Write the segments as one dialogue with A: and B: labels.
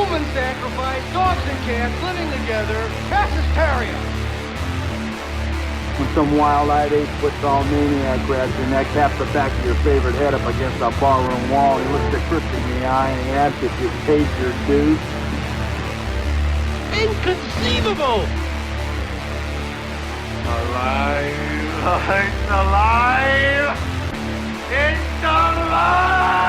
A: human sacrifice, dogs and cats living together, past hysteria.
B: When some wild-eyed eight-foot-tall maniac grabs your neck, taps the back of your favorite head up against a barroom wall, he looks at Chris in the eye and he asks if you've paid your dues.
A: Inconceivable!
C: Alive! It's alive! It's alive!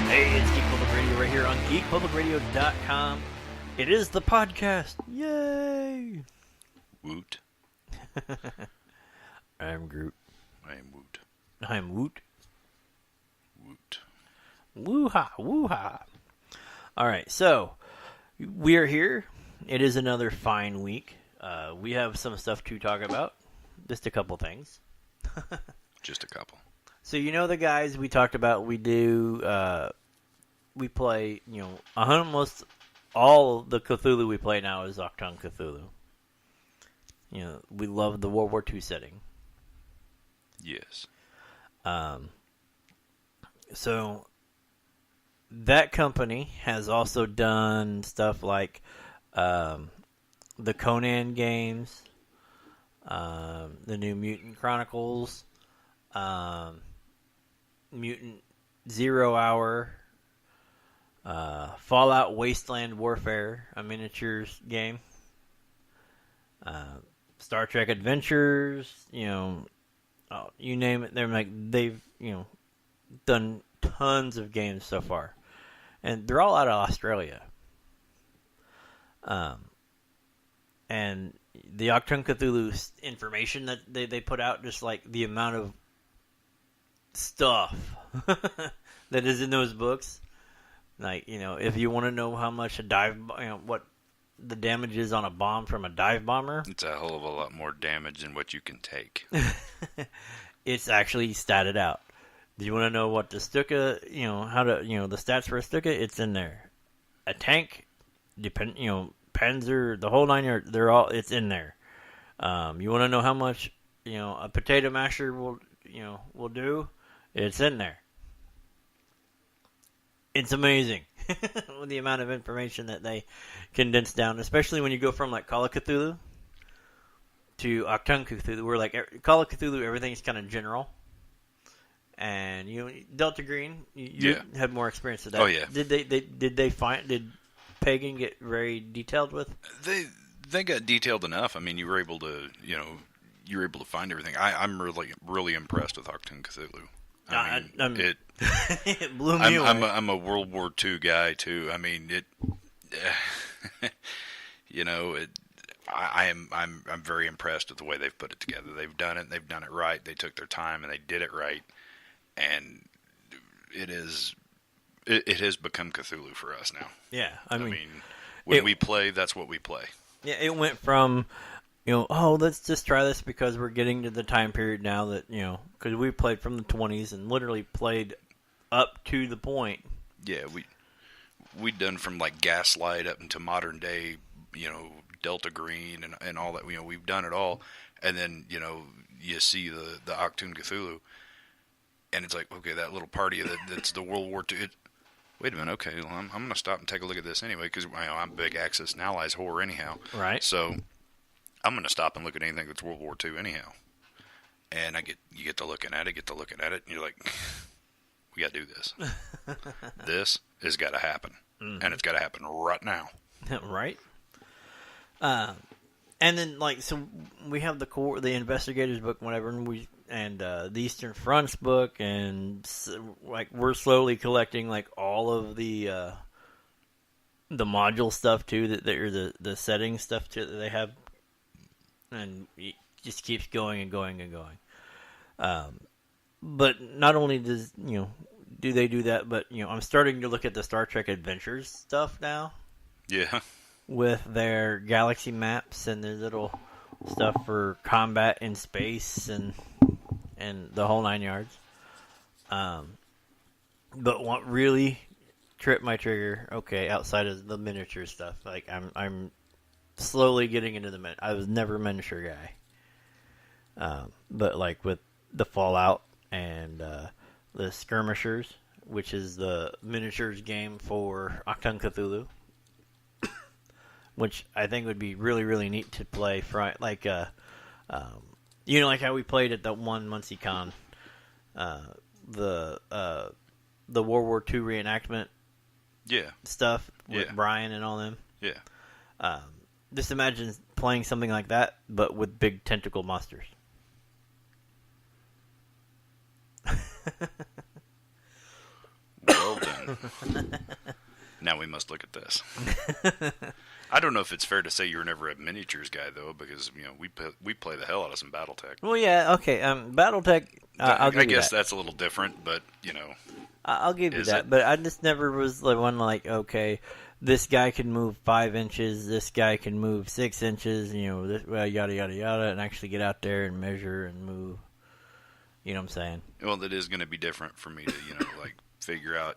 D: Hey, it's Geek Public Radio right here on geekpublicradio.com. It is the podcast. Yay!
C: Woot.
D: I'm Groot.
C: I am Woot.
D: I'm Woot.
C: Woot.
D: Woo-ha, woo-ha. Alright, so, we are here. It is another fine week. We have some stuff to talk about. Just a couple things.
C: Just a couple.
D: So, you know the guys we talked about, we play, almost all the Cthulhu we play now is Achtung Cthulhu. You know, we love the World War II setting.
C: Yes.
D: So, that company has also done stuff like the Conan games, the new Mutant Chronicles, Mutant Zero Hour, Fallout Wasteland Warfare, a miniatures game, Star Trek Adventures, you name it. They've done tons of games so far, and they're all out of Australia. And the Achtung Cthulhu information that they put out, just like the amount of stuff that is in those books. Like, if you want to know how much what the damage is on a bomb from a dive bomber,
C: It's a hell of a lot more damage than what you can take.
D: it's actually statted out. Do you want to know what the Stuka, the stats for a Stuka? It's in there. A tank, Panzer, the whole nine yards, it's in there. You want to know how much, a potato masher will do? It's in there. It's amazing with the amount of information that they condense down, especially when you go from like Call of Cthulhu to Achtung Cthulhu, where like Call of Cthulhu, everything's kind of general. And Delta Green, you had more experience with that.
C: Oh yeah.
D: Did Pagan get very detailed with?
C: They got detailed enough. I mean, you were able to find everything. I'm really impressed with Achtung Cthulhu.
D: It blew me away.
C: I'm a World War II guy too. I mean, I'm very impressed with the way they've put it together. They've done it. They've done it right. They took their time and they did it right. And it has become Cthulhu for us now.
D: Yeah, I mean
C: when we play, that's what we play.
D: Yeah, it went from let's just try this because we're getting to the time period now that, because we played from the 20s and literally played up to the point.
C: Yeah, we'd done from like Gaslight up into modern day, Delta Green and all that. We've done it all. And then, you see the Achtung Cthulhu, and it's like, okay, that little party that's the World War II. Wait a minute, okay, well, I'm going to stop and take a look at this anyway, because I'm a big Axis and Allies whore anyhow.
D: Right.
C: So I'm going to stop and look at anything that's World War II anyhow. And you get to looking at it, and you're like, we got to do this. This has got to happen. Mm-hmm. And it's got to happen right now.
D: Right. And then, so we have the investigators book, whatever, and the Eastern Front's book, and we're slowly collecting all of the module stuff too, the setting stuff too that they have, and it just keeps going and going and going. But not only do they do that, but I'm starting to look at the Star Trek Adventures stuff now.
C: Yeah.
D: With their galaxy maps and their little stuff for combat in space and the whole 9 yards. But what really tripped my trigger, outside of the miniature stuff, I'm slowly getting into the I was never a miniature guy. But like with the Fallout and the Skirmishers, which is the miniatures game for Achtung Cthulhu, which I think would be really, really neat to play. Like, like how we played at the one Muncie Con, the World War II reenactment stuff with Brian and all them.
C: Yeah.
D: Just imagine playing something like that, but with big tentacle monsters.
C: Well done. Now we must look at this. I don't know if it's fair to say you were never a miniatures guy, though, because we play the hell out of some BattleTech.
D: Well, yeah, okay. BattleTech, I'll give
C: I
D: you
C: guess
D: that.
C: that's a little different, but
D: I'll give you that. But I just never was the one like, okay, this guy can move 5 inches, this guy can move 6 inches, yada yada yada, and actually get out there and measure and move. You know what I'm saying?
C: Well, that is going to be different for me to like figure out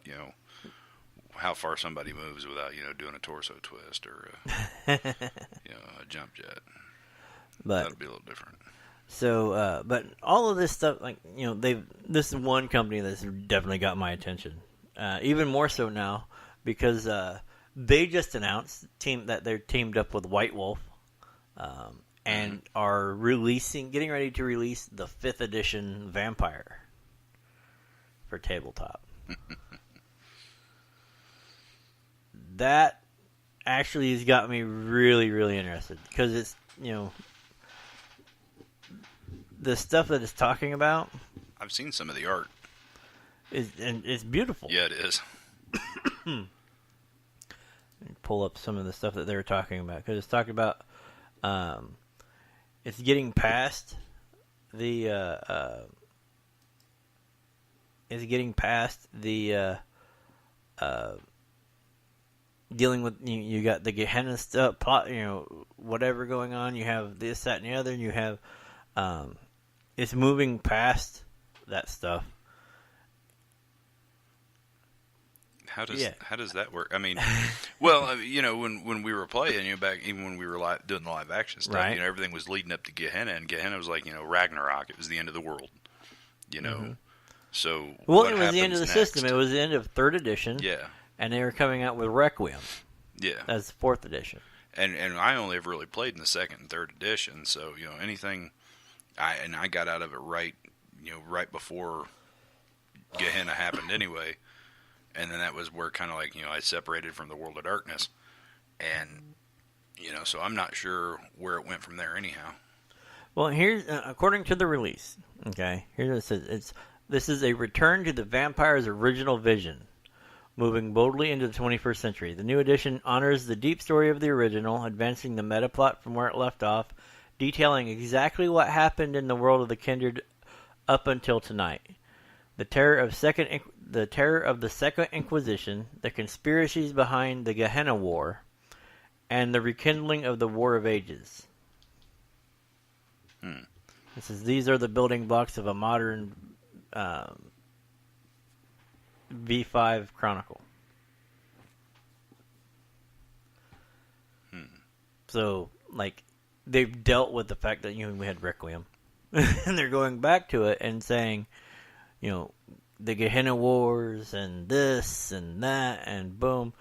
C: how far somebody moves without doing a torso twist or a jump jet.
D: But
C: that'd be a little different.
D: So, but all of this stuff, like this is one company that's definitely got my attention, even more so now because they just announced that they're teamed up with White Wolf, and are getting ready to release the 5th edition Vampire for tabletop. That actually has got me really, really interested because it's the stuff that it's talking about.
C: I've seen some of the art.
D: And it's beautiful.
C: Yeah, it is.
D: Pull up some of the stuff that they were talking about because it's talking about it's getting past the dealing with you got the Gehenna stuff, whatever going on. You have this, that, and the other. And you have it's moving past that stuff.
C: How does that work? I mean, well, when we were playing, back even when we were doing the live action stuff,
D: right.
C: Everything was leading up to Gehenna, and Gehenna was like Ragnarok. It was the end of the world, So
D: it was the end of the system. It was the end of 3rd edition.
C: Yeah,
D: and they were coming out with Requiem.
C: Yeah,
D: that's 4th edition.
C: And I only ever really played in the 2nd and 3rd edition, so anything, I got out of it right before Gehenna happened anyway. And then that was where kind of like, I separated from the World of Darkness. And, so I'm not sure where it went from there anyhow.
D: Well, here's, according to the release, okay, here's what it says. This is a return to the vampire's original vision, moving boldly into the 21st century. The new edition honors the deep story of the original, advancing the meta plot from where it left off, detailing exactly what happened in the world of the Kindred up until tonight. The terror of the Second Inquisition, the conspiracies behind the Gehenna War, and the rekindling of the War of Ages. It says these are the building blocks of a modern V5 Chronicle. So, like, they've dealt with the fact that we had Requiem, and they're going back to it and saying, the Gehenna Wars and this and that and boom,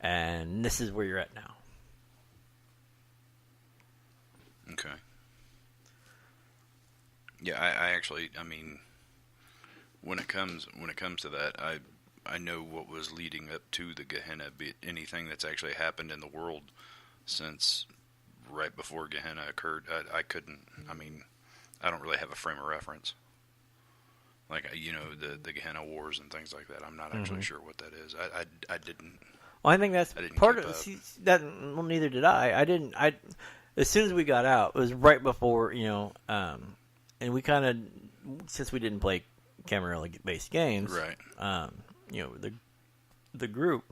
D: and this is where you're at now.
C: Okay. Yeah, I actually, when it comes to that, I know what was leading up to the Gehenna, be it anything that's actually happened in the world since right before Gehenna occurred. I couldn't, I don't really have a frame of reference. Like, the Gehenna Wars and things like that. I'm not actually sure what that is. I didn't.
D: Well, I think that's part of that. Well, neither did I. I didn't. As soon as we got out, it was right before, and we kind of, since we didn't play Camarilla-based games,
C: right?
D: The group.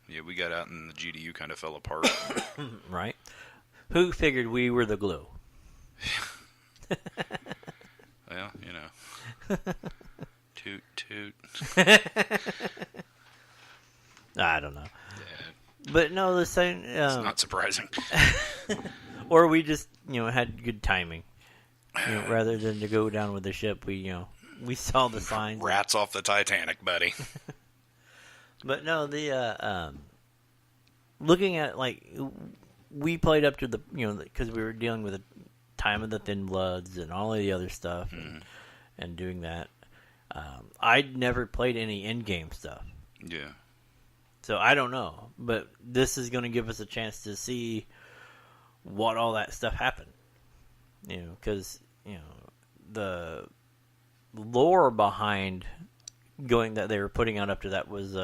C: Yeah, we got out and the GDU kind of fell apart.
D: Right. Who figured we were the glue?
C: Well, toot toot.
D: I don't know.
C: Yeah.
D: But no, the same.
C: It's not surprising.
D: Or we just, had good timing. Rather than to go down with the ship, we saw the signs.
C: Rats off the Titanic, buddy.
D: But no, looking at, we played up to the, because we were dealing with the time of the Thin Bloods and all of the other stuff and doing that. I'd never played any in-game stuff.
C: Yeah. So
D: I don't know, but this is going to give us a chance to see what all that stuff happened. Because, the lore behind going that they were putting out up to that was,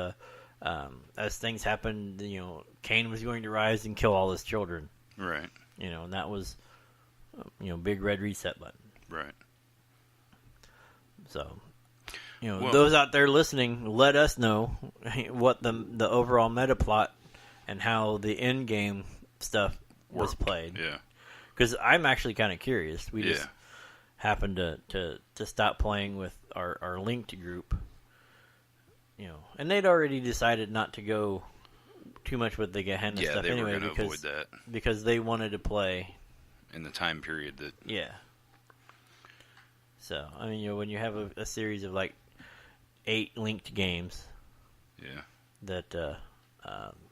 D: as things happened, Cain was going to rise and kill all his children.
C: Right.
D: And that was, big red reset button.
C: Right.
D: So, those out there listening, let us know what the overall meta plot and how the end game stuff was played.
C: Yeah.
D: Because I'm actually kind of curious. We just happened to stop playing with our linked group. And they'd already decided not to go too much with the Gehenna stuff
C: they
D: anyway
C: were going to avoid that.
D: Because they wanted to play
C: in the time period that...
D: Yeah. So, I mean, when you have a series of 8 linked games that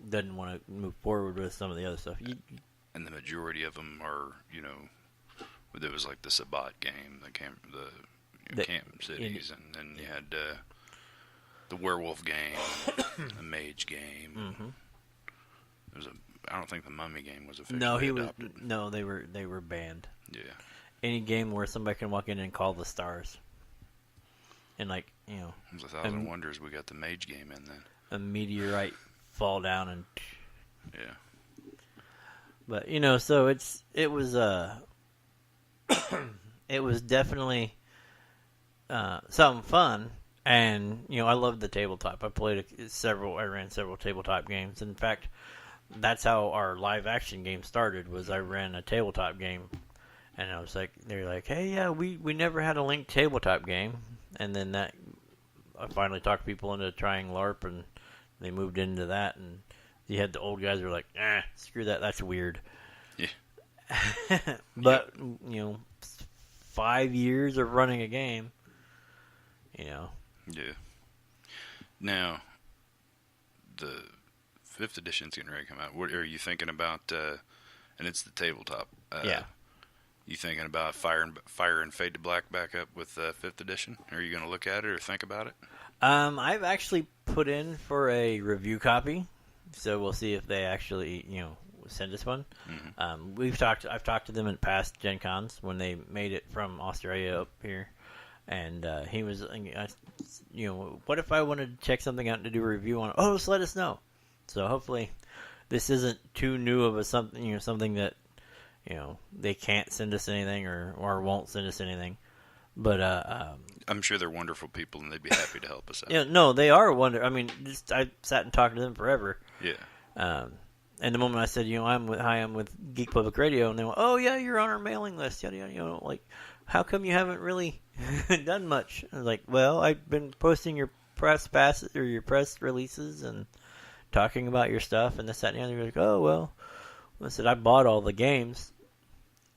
D: doesn't want to move forward with some of the other stuff.
C: And the majority of them are, there was the Sabbat game, the camp cities, and then you had the werewolf game, the mage game.
D: Mm-hmm.
C: I don't think the mummy game was officially adopted.
D: No, they were banned.
C: Yeah.
D: Any game where somebody can walk in and call the stars. And
C: It was 1,000 Wonders. We got the mage game in then.
D: A meteorite fall down and...
C: Yeah.
D: But, so it was it was definitely something fun. And, I loved the tabletop. I ran several tabletop games. In fact, that's how our live action game started, was I ran a tabletop game. And I was they're like, hey, yeah, we never had a linked tabletop game. And then I finally talked people into trying LARP, and they moved into that. And you had the old guys who were like, screw that, that's weird.
C: Yeah.
D: But, 5 years of running a game,
C: Yeah. Now, the 5th edition's getting ready to come out. What are you thinking about? And it's the tabletop. You thinking about Fire and Fade to Black back up with 5th edition? Are you going to look at it or think about it?
D: I've actually put in for a review copy, so we'll see if they actually, send us one. Mm-hmm. I've talked to them in past Gen Cons when they made it from Australia up here, and he was, what if I wanted to check something out to do a review on it? Oh, just let us know. So hopefully, this isn't too new of something that, they can't send us anything or won't send us anything. But
C: I'm sure they're wonderful people, and they'd be happy to help us out.
D: Yeah, no, they are wonderful. I mean, I sat and talked to them forever.
C: Yeah.
D: And the moment I said, I'm with Geek Public Radio, and they went, oh yeah, you're on our mailing list, yada yada. How come you haven't really done much? I was like, well, I've been posting your press passes or your press releases and talking about your stuff and this, that, and the other. They're like, oh well. I said, I bought all the games.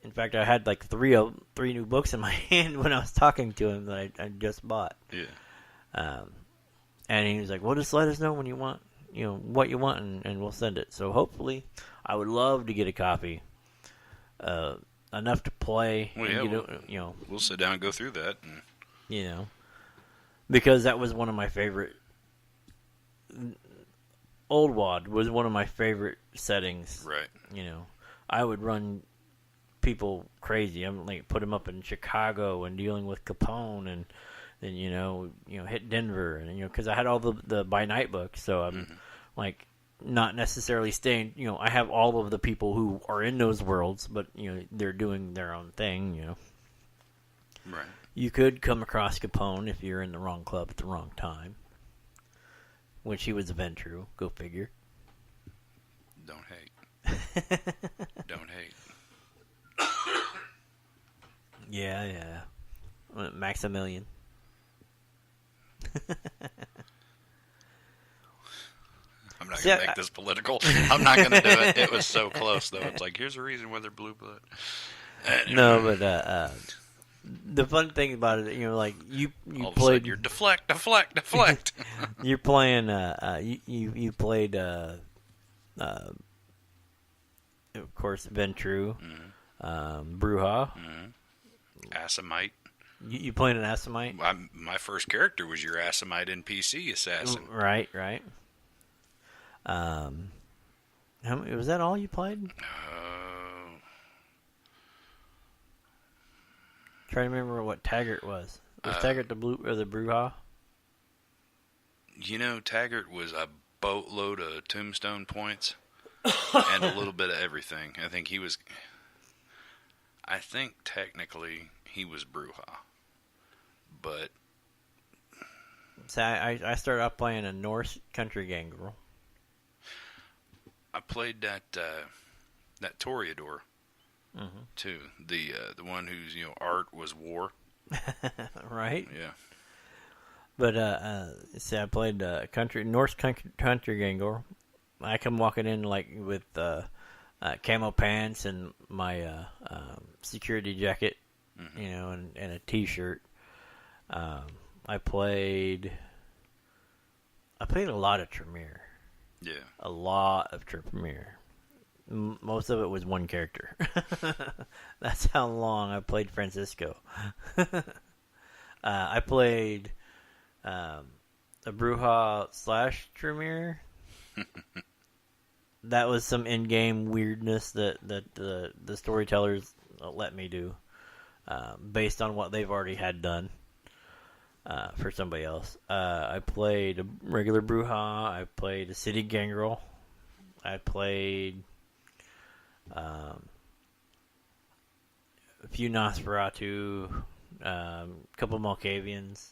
D: In fact, I had three new books in my hand when I was talking to him that I just bought.
C: Yeah.
D: And he was like, well, just let us know when you want, what you want, and we'll send it. So hopefully, I would love to get a copy, enough to play.
C: Well, yeah, we'll sit down and go through that. And...
D: because that was one of my favorite. Old Wad was one of my favorite settings.
C: Right.
D: I would run people crazy. I'm put them up in Chicago and dealing with Capone, and then hit Denver, and because I had all the by night books, so I'm not necessarily staying. I have all of the people who are in those worlds, but they're doing their own thing.
C: Right.
D: You could come across Capone if you're in the wrong club at the wrong time, which he was a Ventru. Go figure.
C: Don't hate. Don't hate.
D: Yeah.
C: I'm not
D: See,
C: going to make this political. I'm not going to do it. It was so close, though. It's like, here's a reason why they're blue blood.
D: No, but the fun thing about it, like you
C: All of a
D: played.
C: sudden, you're deflect.
D: You're playing. You played. Of course, Ventru, Bruja.
C: Assamite.
D: You playing an Assamite?
C: My first character was your Assamite NPC assassin.
D: Right. Was that all you played? Trying to remember what Taggart was. Was Taggart the blue or the Bruja?
C: Taggart was a boatload of tombstone points and a little bit of everything. I think technically he was Bruja, but
D: so I started off playing a Norse country gangrel.
C: I played that Toreador too. The one whose art was war.
D: Right.
C: Yeah.
D: But I played Norse country gangrel. I come walking in with camo pants and my security jacket, and a t-shirt. I played a lot of Tremere.
C: Yeah. A
D: lot of Tremere. Most of it was one character. That's how long I played Francisco. I played a Bruja / Tremere. That was some in-game weirdness that the storytellers let me do, based on what they've already had done for somebody else. I played a regular Bruja. I played a city gangrel. I played a few Nosferatu, a couple Malkavians.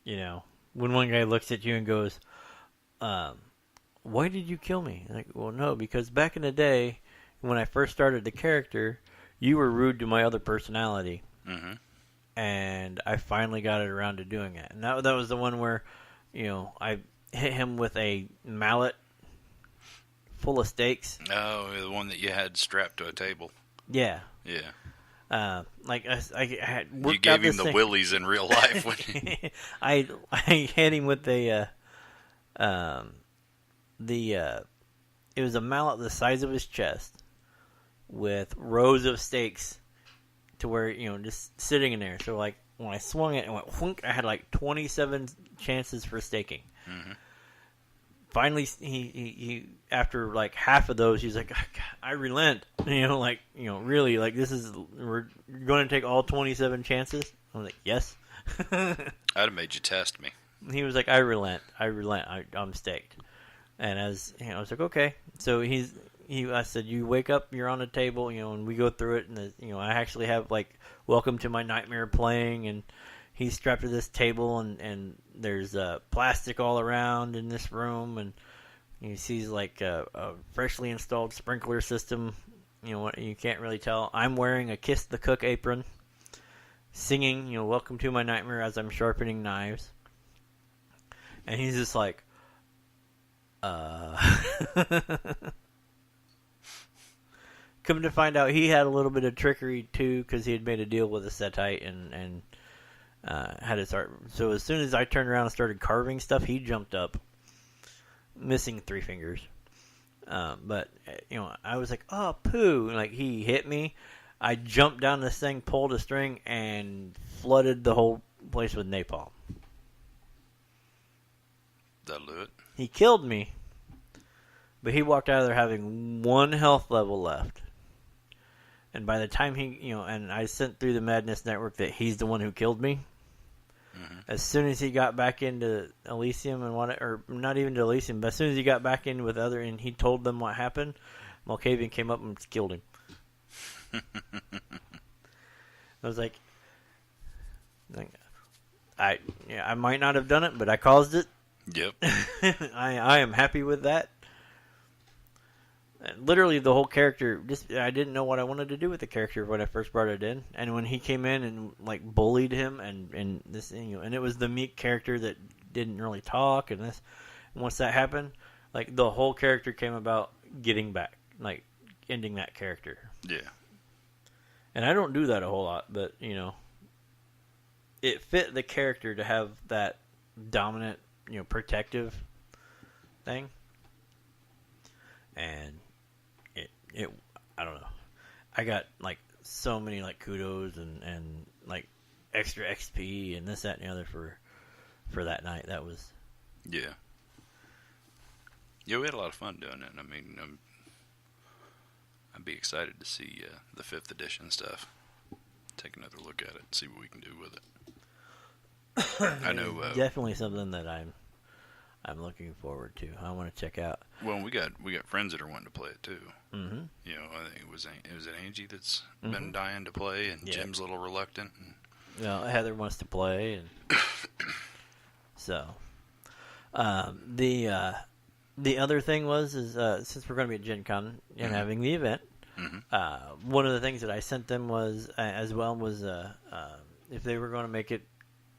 D: When one guy looks at you and goes, why did you kill me? Like, well, no, because back in the day, when I first started the character, you were rude to my other personality.
C: Mm-hmm.
D: And I finally got it around to doing it. And that was the one where, I hit him with a mallet full of stakes.
C: Oh, the one that you had strapped to a table.
D: Yeah.
C: Yeah.
D: I had worked
C: you gave
D: out
C: him the
D: thing.
C: willies in real life.
D: I hit him with it was a mallet the size of his chest with rows of stakes to where, just sitting in there. So when I swung it and went whunk, I had 27 chances for staking.
C: Mm-hmm.
D: Finally, he after half of those, he's like, I relent. Really, this we're going to take all 27 chances. I'm like, yes.
C: I'd have made you test me.
D: He was like, I relent. I'm staked. And I was like, okay. So I said, you wake up, you're on the table, and we go through it, and I actually have Welcome to My Nightmare playing, and he's strapped to this table, and there's plastic all around in this room, and he sees a freshly installed sprinkler system. You can't really tell. I'm wearing a Kiss the Cook apron, singing, Welcome to My Nightmare as I'm sharpening knives. And he's just like, Come to find out, he had a little bit of trickery too, because he had made a deal with a Setite and had it start. So as soon as I turned around and started carving stuff, he jumped up, missing 3 fingers. But I was like, oh, poo! He hit me. I jumped down this thing, pulled a string, and flooded the whole place with napalm.
C: That'll do it.
D: He killed me, but he walked out of there having 1 health level left. And by the time and I sent through the Madness Network that he's the one who killed me. Mm-hmm. As soon as he got back into Elysium or not even to Elysium, but as soon as he got back in with and he told them what happened, Malkavian came up and killed him. I was like, I might not have done it, but I caused it.
C: Yep.
D: I am happy with that. Literally, the whole character, I didn't know what I wanted to do with the character when I first brought it in. And when he came in and bullied him and this, and it was the meek character that didn't really talk and this, And once that happened, like the whole character came about getting back, like ending that character.
C: Yeah.
D: And I don't do that a whole lot, but it fit the character to have that dominant, protective thing. And it I don't know. I got like so many like kudos and like extra XP and this, that, and the other for that night. That was
C: Yeah, we had a lot of fun doing it. I mean, I'd be excited to see the 5th edition stuff. Take another look at it, see what we can do with it. I know
D: definitely something that I'm looking forward to. I want to check out.
C: Well, we got friends that are wanting to play it too.
D: Mm-hmm.
C: I think it was Angie that's been dying to play, and Jim's a little reluctant. And...
D: Heather wants to play, and so the other thing was since we're going to be at Gen Con and having the event, one of the things that I sent them was if they were going to make it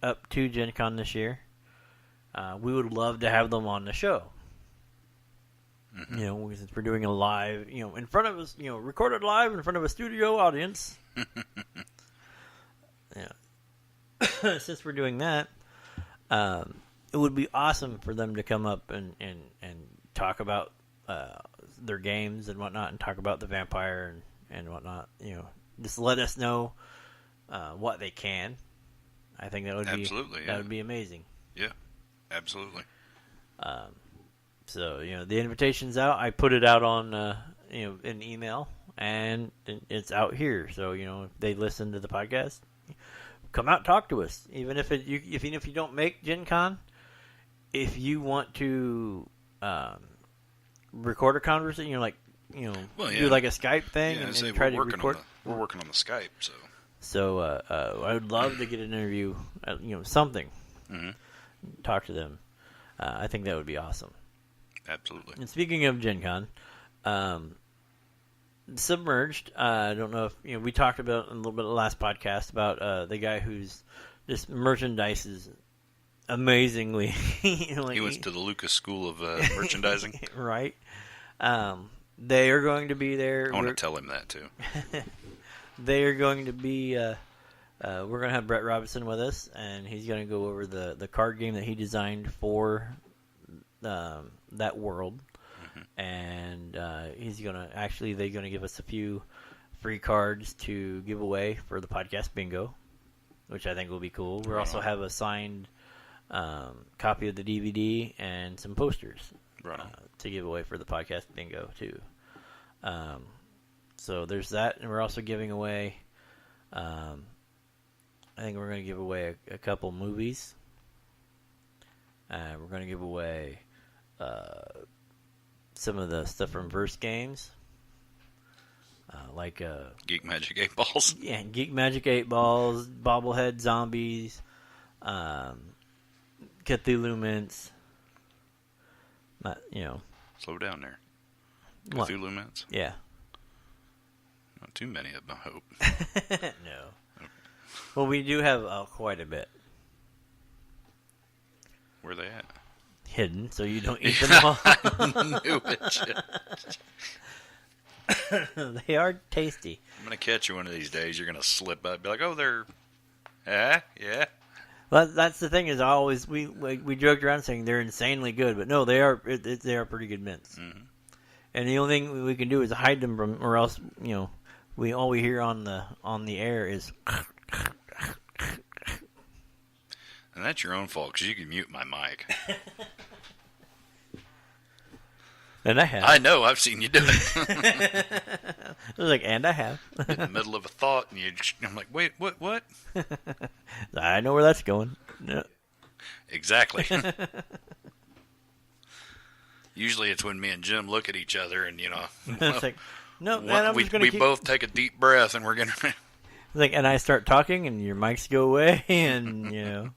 D: up to Gen Con this year, we would love to have them on the show. Since we're doing a live, in front of us, recorded live in front of a studio audience. Since we're doing that, it would be awesome for them to come up and talk about their games and whatnot, and talk about the vampire and whatnot. Just let us know what they can. I think that would
C: absolutely,
D: that would be amazing.
C: Yeah, absolutely.
D: So the invitation's out. I put it out on an email, and it's out here. So if they listen to the podcast, come out and talk to us. Even if you don't make Gen Con, if you want to record a conversation, do like a Skype thing and try to record.
C: We're working on the Skype, so.
D: So I would love to get an interview, something. Mm-hmm. Talk to them. I think that would be awesome.
C: Absolutely.
D: And speaking of Gen Con, Submerged, I don't know if we talked about in a little bit of the last podcast about the guy who's just merchandises amazingly.
C: He went to the Lucas School of Merchandising.
D: Right. They are going to be there.
C: I want to tell him that too.
D: They are going to be. We're going to have Brett Robinson with us, and he's going to go over the card game that he designed for that world. And he's gonna they're gonna give us a few free cards to give away for the podcast bingo, which I think will be cool. We'll also have a signed copy of the DVD and some posters to give away for the podcast bingo too. So there's that, and we're also giving away. I think we're going to give away a couple movies. We're going to give away some of the stuff from Verse Games, like
C: Geek Magic 8 Balls.
D: Yeah, Geek Magic 8 Balls, Bobblehead Zombies, Cthulhu Mints.
C: Slow down there.
D: What?
C: Cthulhu Mints?
D: Yeah.
C: Not too many of them, I hope.
D: No. Okay. Well, we do have quite a bit.
C: Where are they at?
D: Hidden, so you don't eat them all.
C: I knew it.
D: They are tasty.
C: I'm going to catch you one of these days. You're going to slip up. Be like, oh, they're... Yeah.
D: Well, that's the thing is we joked around saying they're insanely good, but no, they are pretty good mints. Mm-hmm. And the only thing we can do is hide them from, or else all we hear on the air is.
C: And that's your own fault because you can mute my mic.
D: And I have.
C: I know. I've seen you do it.
D: I was like, and I have.
C: In the middle of a thought, and I'm like, wait, what?
D: I know where that's going. No.
C: Exactly. Usually it's when me and Jim look at each other and,
D: it's like, no, man,
C: we both take a deep breath and we're going to...
D: and I start talking and your mics go away and,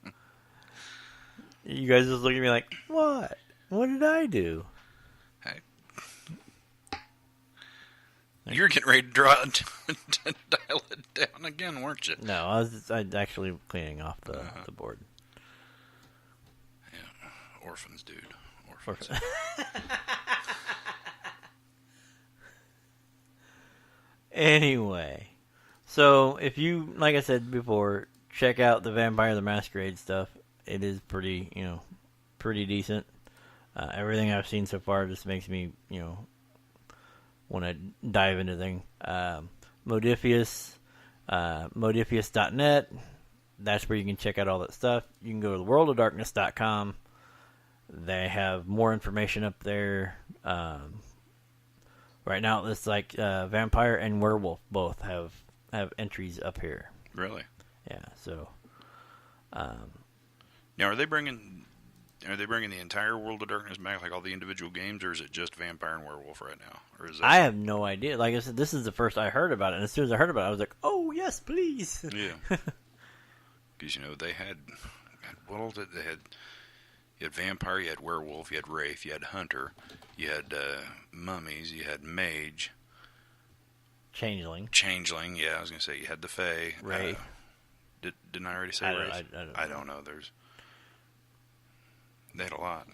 D: you guys just look at me like, what? What did I do?
C: Hey. You're getting ready to dial it down again, weren't you?
D: No, I was actually cleaning off the board.
C: Yeah, orphans, dude. Orphans.
D: Anyway, so if you, like I said before, check out the Vampire the Masquerade stuff. It is pretty, pretty decent. Everything I've seen so far just makes me, want to dive into things. Modiphius, Modiphius.net. That's where you can check out all that stuff. You can go to theworldofdarkness.com. They have more information up there. Right now, it's like vampire and werewolf both have entries up here.
C: Really?
D: Yeah. So.
C: Now, are they bringing the entire World of Darkness back, like all the individual games, or is it just Vampire and Werewolf right now? Or is that...
D: I have no idea. Like I said, this is the first I heard about it, and as soon as I heard about it, I was like, "Oh yes, please."
C: Yeah. Because they had what all did they had? You had Vampire, you had Werewolf, you had Wraith, you had Hunter, you had Mummies, you had Mage,
D: Changeling.
C: Yeah, I was gonna say you had the Fae.
D: Wraith.
C: Didn't I already say Wraith?
D: I
C: don't know. They had a lot.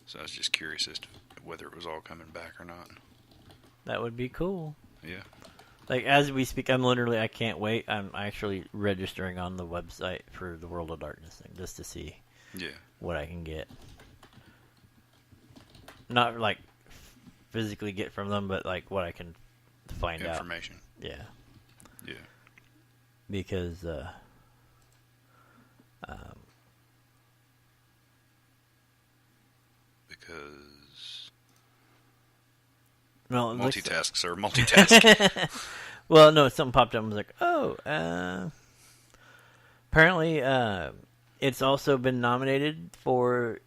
C: So I was just curious as to whether it was all coming back or not.
D: That would be cool.
C: Yeah.
D: Like, as we speak, I can't wait. I'm actually registering on the website for the World of Darkness thing, just to see what I can get. Not, like, physically get from them, but, like, what I can find out.
C: Information.
D: Yeah.
C: Yeah.
D: Because, well,
C: multitask, sir. Multitask.
D: Well, no, something popped up and was like, apparently it's also been nominated for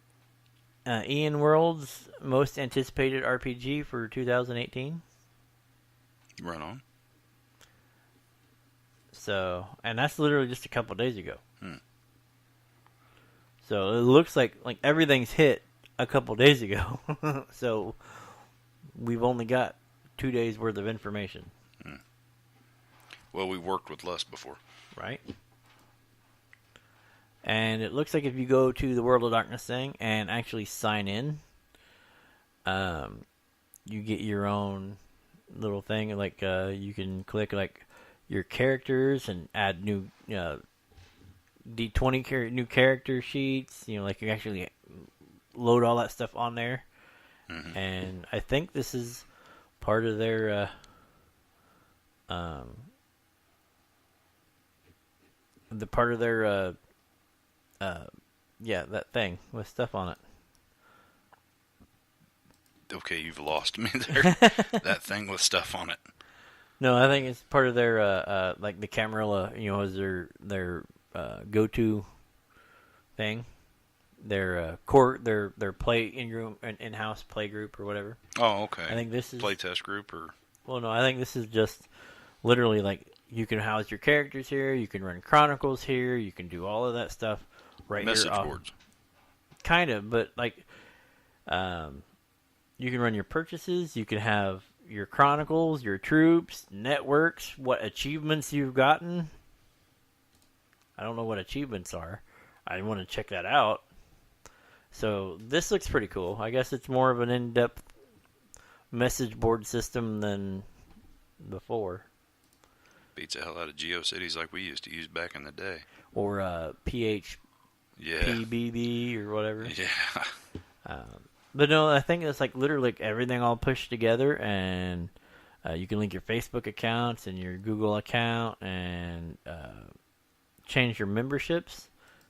D: Ian World's most anticipated RPG for 2018.
C: Right on.
D: So, and that's literally just a couple days ago. So it looks like everything's hit a couple days ago. So we've only got 2 days worth of information.
C: Well, we worked with less before.
D: Right. And it looks like if you go to the World of Darkness thing and actually sign in, you get your own little thing. Like, you can click, like, your characters and add new D20 new character sheets. Like, you actually load all that stuff on there. Mm-hmm. And I think this is part of their that thing with stuff on it.
C: Okay, you've lost me there. That thing with stuff on it.
D: No, I think it's part of their like the Camarilla, is their go-to thing. Their core, their play in-house play group or whatever.
C: Oh, okay.
D: I think this is
C: playtest group or.
D: Well, no, I think this is just literally like you can house your characters here, you can run chronicles here, you can do all of that stuff right here.
C: Message boards.
D: Kind of, but like, you can run your purchases, you can have your chronicles, your troops, networks, what achievements you've gotten. I don't know what achievements are. I want to check that out. So this looks pretty cool. I guess it's more of an in-depth message board system than before.
C: Beats the hell out of GeoCities like we used to use back in the day.
D: Or PHPBB or whatever.
C: Yeah.
D: But no, I think it's like literally like everything all pushed together, and you can link your Facebook accounts and your Google account and change your memberships.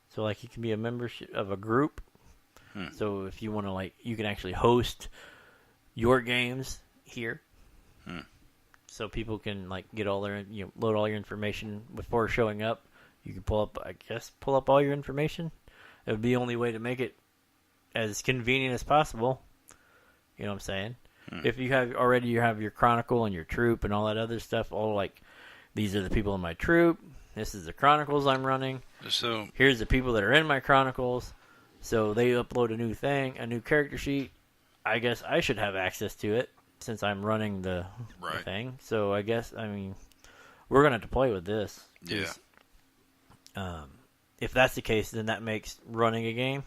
D: So like you can be a membership of a group. So if you want to, like, you can actually host your games here. So people can like get all their, load all your information before showing up. You can pull up all your information. It would be the only way to make it as convenient as possible. You know what I'm saying? If you have your chronicle and your troop and all that other stuff, all like, these are the people in my troop. This is the chronicles I'm running.
C: So
D: here's the people that are in my chronicles. So they upload a new character sheet. I guess I should have access to it since I'm running the thing. So I guess, we're going to have to play with this.
C: Yeah.
D: If that's the case, then that makes running a game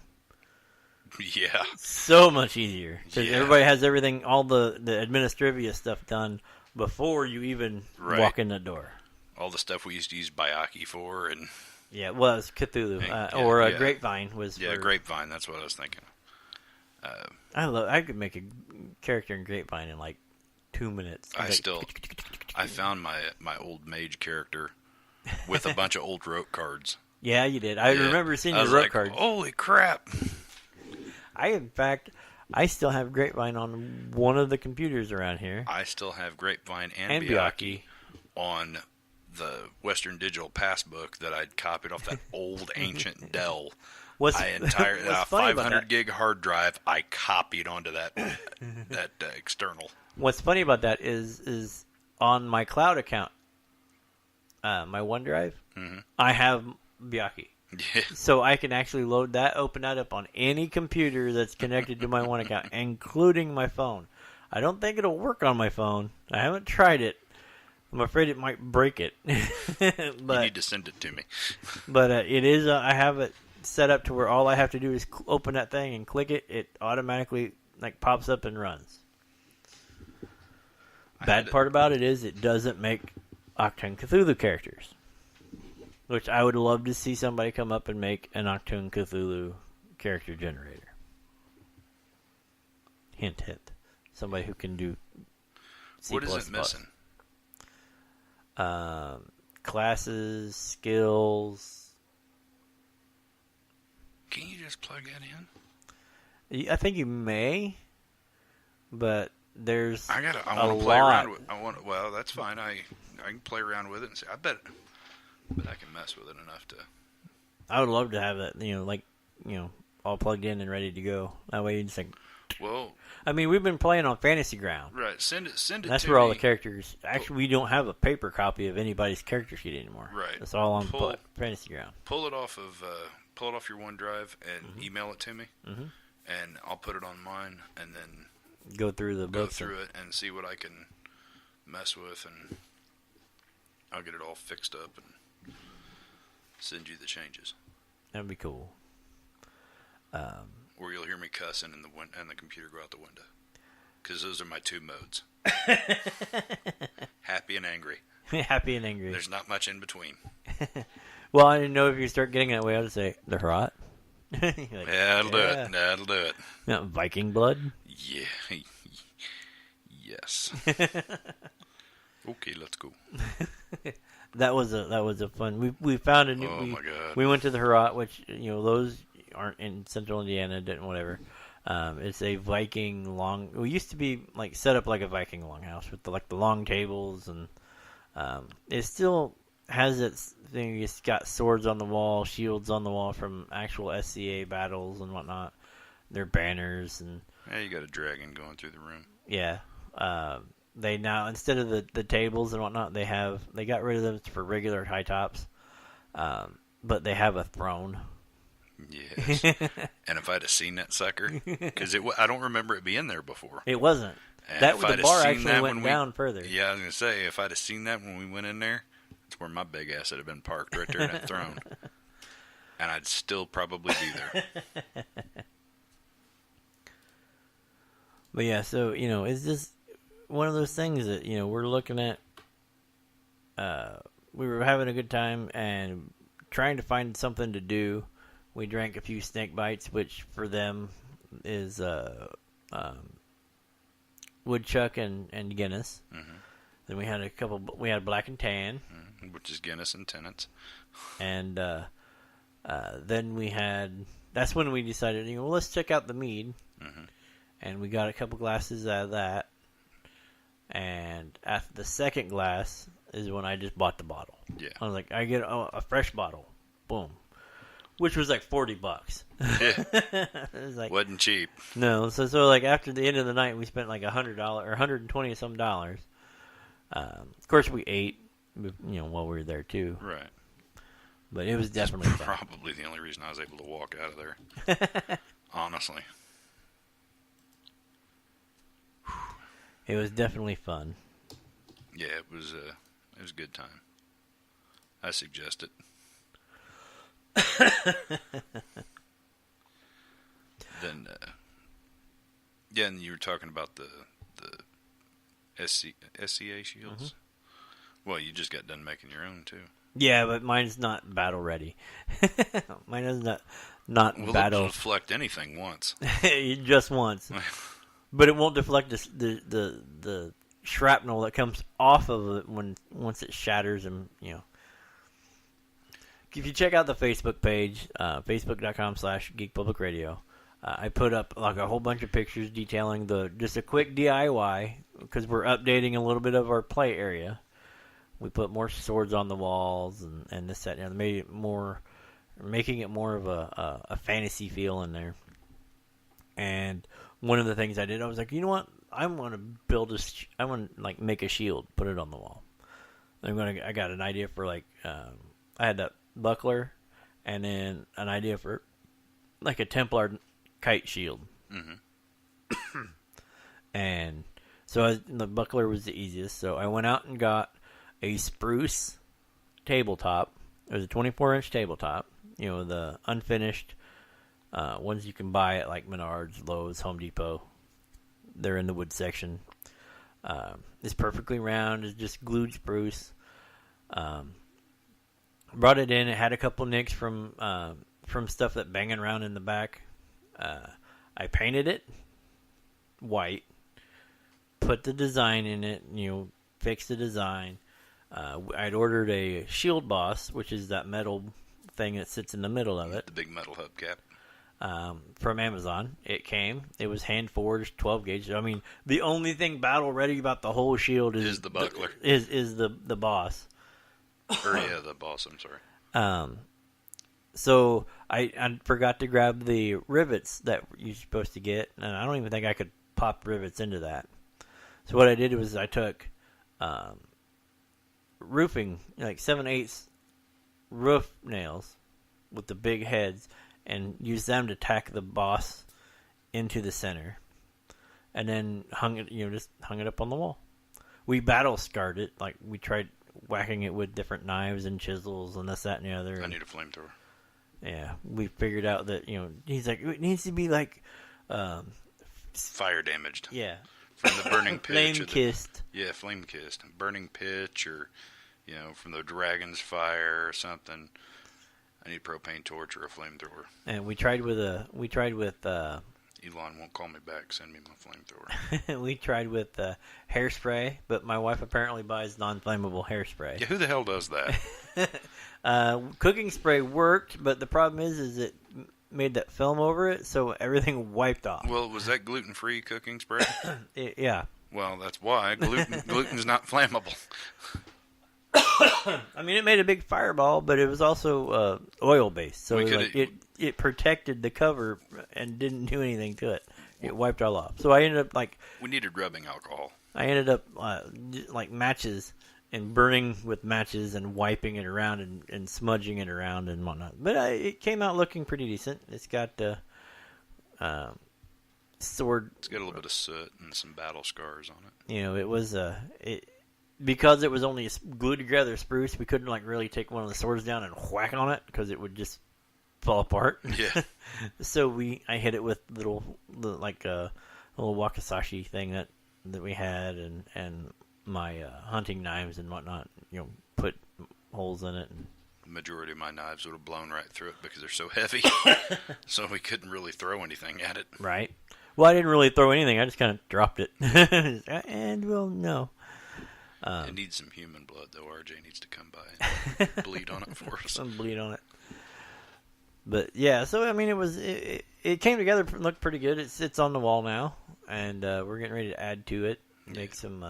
C: Yeah.
D: So much easier because
C: Yeah.
D: everybody has everything, all the administrivia stuff done before you even walk in the door.
C: All the stuff we used to use Bayaki for, and
D: Yeah, well, it's Cthulhu Grapevine was.
C: Yeah,
D: for,
C: Grapevine. That's what I was thinking.
D: I could make a character in Grapevine in like 2 minutes.
C: I found my old mage character with a bunch of old rote cards.
D: Yeah, you did. I remember seeing your
C: was
D: rote
C: like,
D: cards.
C: Holy crap!
D: I still have Grapevine on one of the computers around here.
C: I still have Grapevine and Bayaki on the Western Digital Passbook that I'd copied off that old ancient Dell.
D: What's
C: 500 gig hard drive I copied onto that external.
D: What's funny about that is on my cloud account, my OneDrive, I have Bayaki.
C: Yeah.
D: So I can actually open that up on any computer that's connected to my one account, including my phone. I don't think it'll work on my phone. I haven't tried it. I'm afraid it might break it.
C: But you need to send it to me.
D: But it is. I have it set up to where all I have to do is open that thing and click it. It automatically pops up and runs. Bad part about it is it doesn't make Achtung Cthulhu characters, which I would love to see somebody come up and make an Achtung Cthulhu character generator. Hint, hint. Somebody who can do C++.
C: What is it missing?
D: Classes, skills.
C: Can you just plug that in?
D: I think you may, but there's
C: I
D: a
C: want to play
D: lot.
C: around with. Well, that's fine. I can play around with it and see. I bet I can mess with it enough to.
D: I would love to have that, all plugged in and ready to go. That way you just
C: Well,
D: I mean, we've been playing on Fantasy Ground.
C: right. Send it.
D: That's
C: to
D: where all
C: me.
D: the characters. Actually, we don't have a paper copy of anybody's character sheet anymore.
C: Right.
D: It's all on
C: Pull-
D: Fantasy Ground.
C: Pull it off your OneDrive and email it to me, and I'll put it on mine, and then
D: Go through the
C: go
D: books.
C: through it and see what I can mess with, and I'll get it all fixed up and send you the changes.
D: That'd be cool.
C: Or you'll hear me cussing and the computer go out the window, because those are my two modes: happy and angry.
D: Happy and angry.
C: There's not much in between.
D: Well, I didn't know if you start getting that way. I would say they're hot. Like,
C: Yeah, that'll do it. That'll do it.
D: Yeah, Viking blood.
C: Yeah. Yes. Okay, let's go.
D: That was a fun. We found a new.
C: Oh my God.
D: We went to the Herat, which those aren't in Central Indiana, didn't whatever. It's a Viking long. We used to be set up like a Viking longhouse with the long tables, and it still has its thing. It's got swords on the wall, shields on the wall from actual SCA battles and whatnot. Their banners and
C: Yeah, you got a dragon going through the room.
D: yeah. They now, instead of the tables and whatnot, they got rid of them for regular high tops. But they have a throne.
C: Yes. And if I'd have seen that sucker, because I don't remember it being there before.
D: It wasn't.
C: And
D: The
C: if I'd have
D: bar
C: seen
D: actually
C: that
D: went
C: when
D: down further.
C: Yeah, I was going to say, if I'd have seen that when we went in there, that's where my big ass would have been parked, right there in that throne. And I'd still probably be there.
D: But yeah, so, it's just one of those things that, we're looking at. We were having a good time and trying to find something to do. We drank a few snake bites, which for them is woodchuck and Guinness. Mm-hmm. Then we had we had black and tan.
C: Mm-hmm. Which is Guinness and Tennant's.
D: And then we had, that's when we decided, let's check out the mead. Mm-hmm. And we got a couple glasses out of that. And after the second glass is when I just bought the bottle.
C: Yeah.
D: I was like, I get a fresh bottle. Boom. Which was like $40.
C: Yeah.
D: It was like,
C: wasn't cheap.
D: no. So after the end of the night, we spent like $100 or $120 some dollars. Of course, we ate, while we were there too.
C: Right.
D: But it was definitely fun.
C: Probably the only reason I was able to walk out of there. Honestly.
D: It was definitely fun.
C: Yeah, it was a good time. I suggest it. Then, yeah, and you were talking about the SCA shields.
D: Mm-hmm.
C: Well, you just got done making your own too.
D: Yeah, but mine's not battle ready. Mine is not
C: Well,
D: battle.
C: it'll deflect anything once.
D: Just once, but it won't deflect the shrapnel that comes off of it once it shatters, and If you check out the Facebook page, facebook.com/geekpublicradio, I put up like a whole bunch of pictures detailing just a quick DIY because we're updating a little bit of our play area. We put more swords on the walls and this, that, and making it more of a fantasy feel in there. And one of the things I did, I was like, you know what? I want to make a shield, put it on the wall. I got an idea for I had that buckler, and then an idea for like a Templar kite shield.
C: Mm-hmm.
D: And so the buckler was the easiest. So I went out and got a spruce tabletop. It was a 24-inch tabletop. The unfinished ones you can buy at like Menards, Lowe's, Home Depot. They're in the wood section. It's perfectly round. It's just glued spruce. Brought it in. It had a couple nicks from stuff that banging around in the back. I painted it white. Put the design in it. Fixed the design. I'd ordered a shield boss, which is that metal thing that sits in the middle of it.
C: The big metal hubcap.
D: From Amazon. It came. It was hand forged, 12 gauge. I mean, the only thing battle ready about the whole shield is
C: the buckler.
D: Is the boss.
C: The boss. I'm sorry.
D: So I forgot to grab the rivets that you're supposed to get, and I don't even think I could pop rivets into that. So what I did was I took roofing, like 7/8 roof nails with the big heads, and used them to tack the boss into the center, and then hung it up on the wall. We battle scarred it, like we tried whacking it with different knives and chisels and this, that, and the other.
C: I need a flamethrower.
D: Yeah, we figured out that he's like, it needs to be like
C: fire damaged.
D: Yeah,
C: from the burning pitch.
D: Flame kissed.
C: Yeah, flame kissed. Burning pitch, or from the dragon's fire or something. I need a propane torch or a flamethrower.
D: And we tried with
C: Elon won't call me back. Send me my flamethrower.
D: we tried with hairspray, but my wife apparently buys non-flammable hairspray.
C: Yeah, who the hell does that?
D: Cooking spray worked, but the problem is it made that film over it, so everything wiped off.
C: Well, was that gluten-free cooking spray?
D: Yeah.
C: Well, that's why gluten's not flammable.
D: I mean, it made a big fireball, but it was also oil-based, so it protected the cover and didn't do anything to it. It wiped all off. So I ended up
C: we needed rubbing alcohol.
D: I ended up like matches and burning with matches and wiping it around and smudging it around and whatnot. But it came out looking pretty decent. It's got sword.
C: It's got a little bit of soot and some battle scars on it.
D: It was because it was only glued together spruce. We couldn't really take one of the swords down and whack on it because it would just fall apart.
C: Yeah.
D: So I hit it with a little wakizashi thing that we had and my hunting knives and whatnot. Put holes in it. And
C: the majority of my knives would have blown right through it because they're so heavy. So we couldn't really throw anything at it.
D: Right. Well, I didn't really throw anything. I just kind of dropped it. And no.
C: It needs some human blood, though. RJ needs to come by and bleed on it for us.
D: Some bleed on it. But yeah, so I mean, it came together, looked pretty good. It sits on the wall now, and we're getting ready to add to it, make some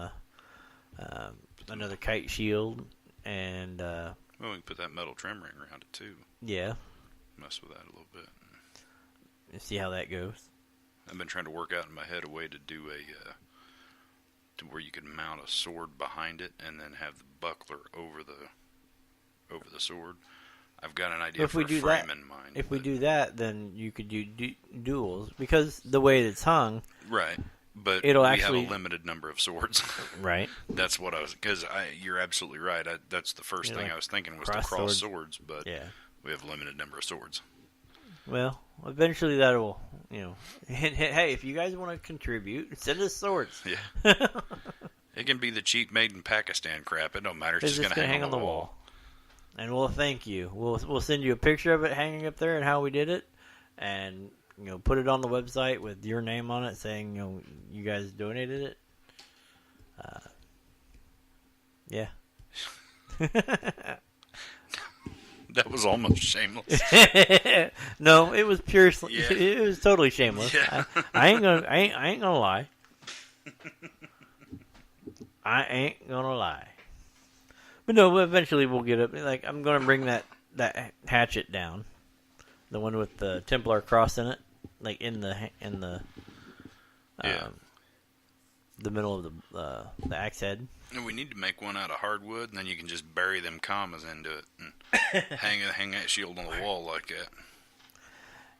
D: another kite shield, and
C: well, we can put that metal trim ring around it too.
D: Yeah,
C: mess with that a little bit.
D: And see how that goes.
C: I've been trying to work out in my head a way to do to where you could mount a sword behind it and then have the buckler over the sword. I've got an idea for a frame in mind.
D: If we do that, then you could do duels because the way it's hung,
C: right? But
D: it'll
C: we
D: actually
C: have a limited number of swords,
D: right?
C: That's what I was you're absolutely right. That's the first thing I was thinking was to cross swords, but
D: yeah,
C: we have a limited number of swords.
D: Well, eventually that'll, hey, if you guys want to contribute, send us swords.
C: Yeah. It can be the cheap made in Pakistan crap. It don't matter. It's just going to hang on the wall.
D: And we'll thank you. We'll send you a picture of it hanging up there and how we did it, and put it on the website with your name on it, saying you guys donated it. Yeah.
C: That was almost shameless.
D: No, it was pure.
C: Yeah.
D: It was totally shameless.
C: Yeah.
D: I ain't gonna lie. I ain't gonna lie. But no, eventually we'll get up. Like, I'm gonna bring that hatchet down, the one with the Templar cross in it, like in the the middle of the axe head.
C: And we need to make one out of hardwood, and then you can just bury them commas into it and hang that shield on the wall like that.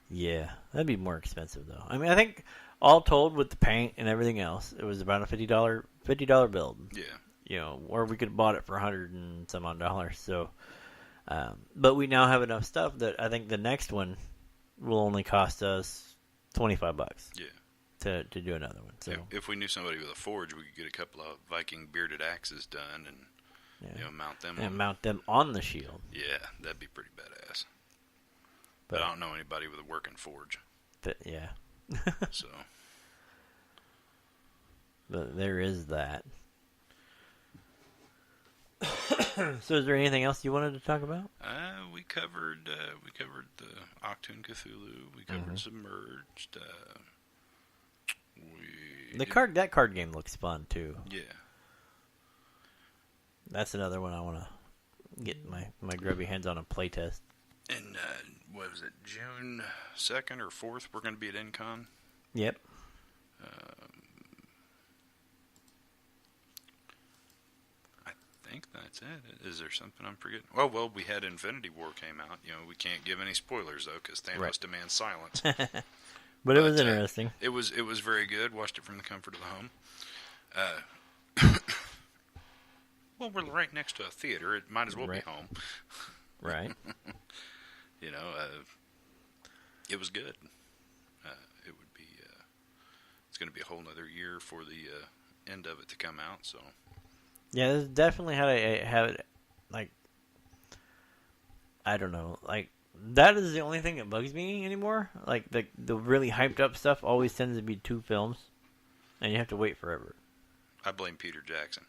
D: Yeah, that'd be more expensive though. I mean, I think all told with the paint and everything else, it was about a $50 build.
C: Yeah.
D: Or we could have bought it for $100 and some odd dollars. So, but we now have enough stuff that I think the next one will only cost us $25.
C: Yeah.
D: To do another one. So
C: if we knew somebody with a forge, we could get a couple of Viking bearded axes done and mount them.
D: And mount them on the shield.
C: Yeah, that'd be pretty badass. But I don't know anybody with a working forge.
D: Yeah.
C: So.
D: But there is that. So is there anything else you wanted to talk about?
C: We covered the Achtung Cthulhu. We covered Submerged.
D: That card game looks fun too.
C: Yeah.
D: That's another one I want to get my grubby hands on a playtest.
C: And what was it, June 2nd or 4th? We're going to be at Incon.
D: Yep.
C: I think that's it. Is there something I'm forgetting? Oh, well, we had Infinity War came out. We can't give any spoilers though because Thanos demands silence.
D: But it was interesting.
C: It was very good. Watched it from the comfort of the home. Well, we're right next to a theater. It might as well be home.
D: Right.
C: It was good. It would be. It's going to be a whole nother year for the end of it to come out. So.
D: Yeah, this definitely had it. Like, I don't know. Like, that is the only thing that bugs me anymore. Like, the really hyped up stuff always tends to be 2 films, and you have to wait forever.
C: I blame Peter Jackson.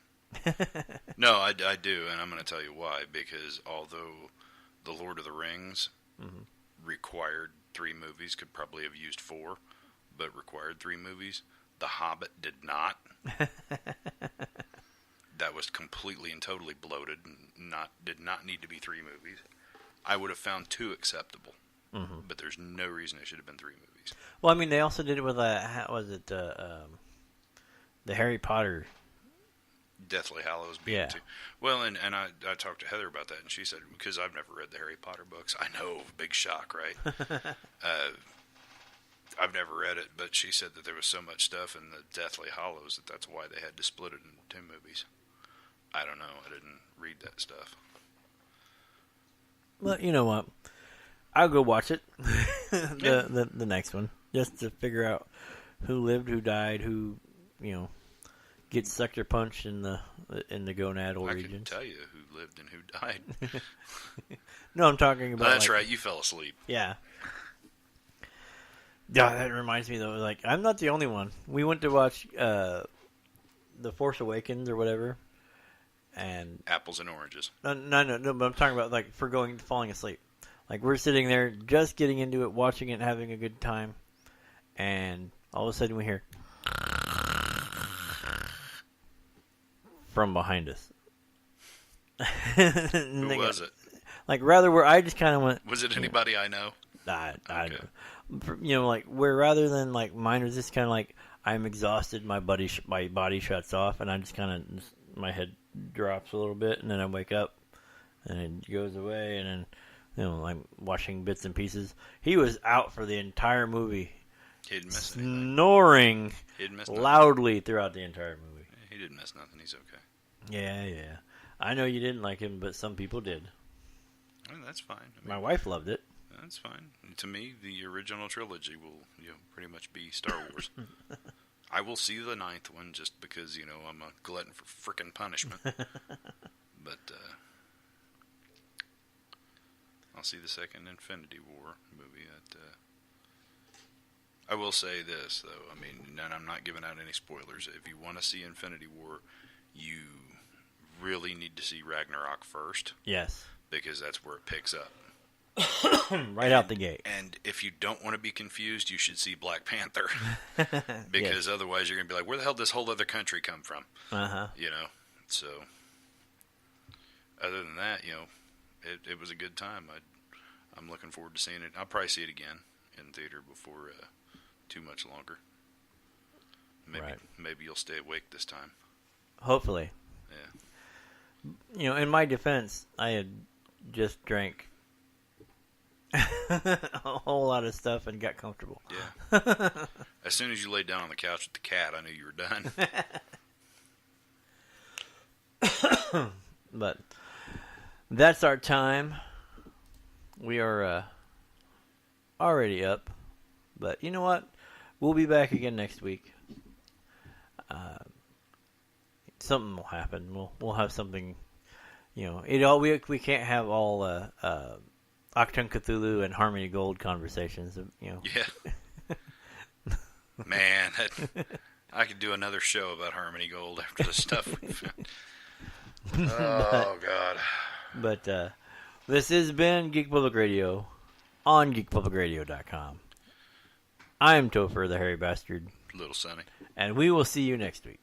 C: No, I do, and I'm going to tell you why. Because although The Lord of the Rings required 3 movies, could probably have used 4, but required 3 movies, The Hobbit did not. That was completely and totally bloated, and did not need to be 3 movies. I would have found 2 acceptable, but there's no reason it should have been 3 movies.
D: Well, I mean, they also did it with the Harry Potter.
C: Deathly Hallows being 2. Well, and I talked to Heather about that, and she said, because I've never read the Harry Potter books. I know, big shock, right? I've never read it, but she said that there was so much stuff in the Deathly Hallows that's why they had to split it into 2 movies. I don't know. I didn't read that stuff.
D: Well, you know what? I'll go watch it. the next one, just to figure out who lived, who died, who gets sucker punched in the gonadal region. I
C: can tell you who lived and who died.
D: No, I'm talking about.
C: That's right. You fell asleep.
D: Yeah. Yeah, that reminds me though. Like, I'm not the only one. We went to watch The Force Awakens or whatever, and
C: Apples and Oranges.
D: No. But I'm talking about like falling asleep. Like, we're sitting there just getting into it, watching it, having a good time, and all of a sudden we hear from behind us.
C: Who was it?
D: Like, rather where I just kind of went.
C: Was it anybody I know?
D: I don't. Like, where rather than like mine was just kind of like, I'm exhausted, my body shuts off, and I just kind of, my head drops a little bit, and then I wake up, and it goes away, and then I'm watching bits and pieces. He was out for the entire movie.
C: He didn't miss anything.
D: Snoring
C: nothing.
D: Loudly throughout the entire movie.
C: He didn't miss nothing. He's okay.
D: Yeah. I know you didn't like him, but some people did.
C: Well, that's fine.
D: My wife loved it.
C: That's fine. To me, the original trilogy will, pretty much be Star Wars. I will see the 9th one just because, I'm a glutton for frickin' punishment. But I'll see the second Infinity War movie. I will say this, though. I mean, and I'm not giving out any spoilers. If you want to see Infinity War, you really need to see Ragnarok first.
D: Yes.
C: Because that's where it picks up.
D: Out the gate.
C: And if you don't want to be confused, you should see Black Panther. Because otherwise you're going to be like, where the hell did this whole other country come from?
D: Uh-huh.
C: So other than that, it was a good time. I'm looking forward to seeing it. I'll probably see it again in theater before too much longer. Maybe you'll stay awake this time.
D: Hopefully.
C: Yeah.
D: In my defense, I had just drank a whole lot of stuff and got comfortable.
C: Yeah. As soon as you laid down on the couch with the cat, I knew you were done.
D: But that's our time. We are already up. But you know what? We'll be back again next week. Something will happen. We'll have something. We can't have all Achtung, Cthulhu and Harmony Gold conversations.
C: Yeah. Man, I could do another show about Harmony Gold after the stuff we've found. Oh, God.
D: But this has been Geek Public Radio on geekpublicradio.com. I am Topher, the hairy bastard.
C: Little Sonny.
D: And we will see you next week.